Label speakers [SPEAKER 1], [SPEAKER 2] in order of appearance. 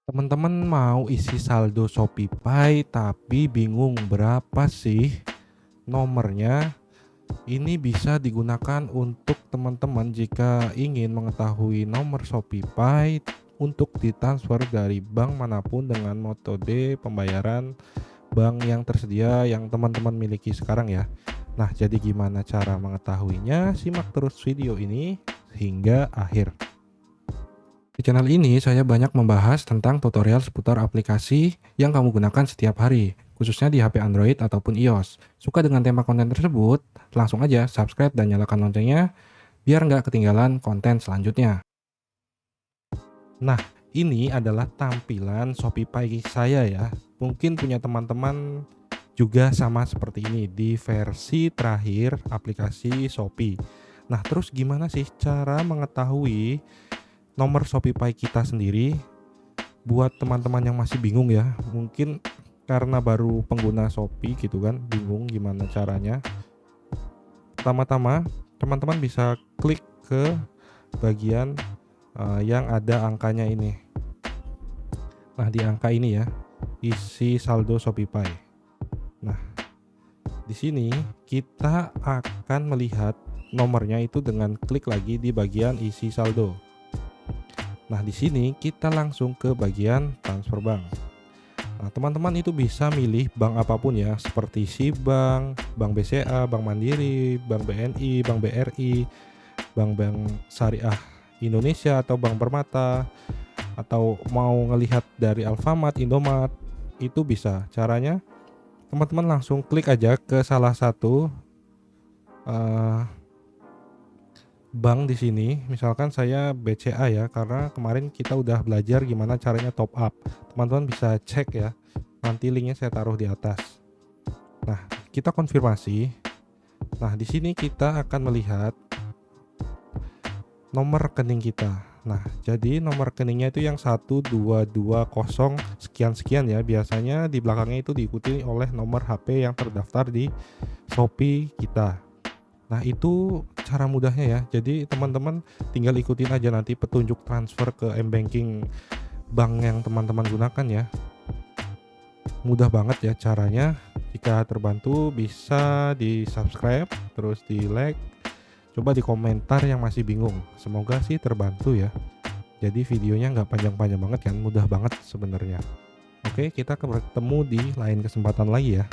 [SPEAKER 1] Teman-teman mau isi saldo Shopee tapi bingung berapa sih nomornya. Ini bisa digunakan untuk teman-teman jika ingin mengetahui nomor Shopee untuk ditransfer dari bank manapun dengan metode pembayaran bank yang tersedia yang teman-teman miliki sekarang ya. Nah, jadi gimana cara mengetahuinya? Simak terus video ini hingga akhir. Di channel ini saya banyak membahas tentang tutorial seputar aplikasi yang kamu gunakan setiap hari, khususnya di HP Android ataupun iOS. Suka dengan tema konten tersebut? Langsung aja subscribe dan nyalakan loncengnya biar nggak ketinggalan konten selanjutnya. Nah, ini adalah tampilan Shopee saya ya. Mungkin punya teman-teman juga sama seperti ini di versi terakhir aplikasi Shopee. Nah, terus gimana sih cara mengetahui nomor Shopee kita sendiri? Buat teman-teman yang masih bingung ya, mungkin karena baru pengguna Shopee gitu kan, bingung gimana caranya. Pertama-tama, teman-teman bisa klik ke bagian yang ada angkanya ini. Nah, di angka ini ya, isi saldo Shopee. Nah, di sini kita akan melihat nomornya itu dengan klik lagi di bagian isi saldo. Nah, di sini kita langsung ke bagian transfer bank. Nah, teman-teman itu bisa milih bank apapun ya, seperti Sibank, Bank BCA, Bank Mandiri, Bank BNI, Bank BRI, bank-bank syariah Indonesia atau Bank Permata, atau mau ngelihat dari Alfamart, Indomart, itu bisa. Caranya teman-teman langsung klik aja ke salah satu bank di sini. Misalkan saya BCA ya, karena kemarin kita udah belajar gimana caranya top up. Teman-teman bisa cek ya. Nanti linknya saya taruh di atas. Nah, kita konfirmasi. Nah, di sini kita akan melihat nomor rekening kita. Nah, jadi nomor rekeningnya itu yang 1220 sekian-sekian ya. Biasanya di belakangnya itu diikuti oleh nomor HP yang terdaftar di Shopee kita. Nah, itu cara mudahnya ya. Jadi teman-teman tinggal ikutin aja nanti petunjuk transfer ke m-banking bank yang teman-teman gunakan ya. Mudah banget ya caranya. Jika terbantu bisa di-subscribe, terus di-like, coba di komentar yang masih bingung. Semoga sih terbantu ya. Jadi videonya nggak panjang-panjang banget kan, mudah banget sebenarnya. Oke, kita ketemu di lain kesempatan lagi ya.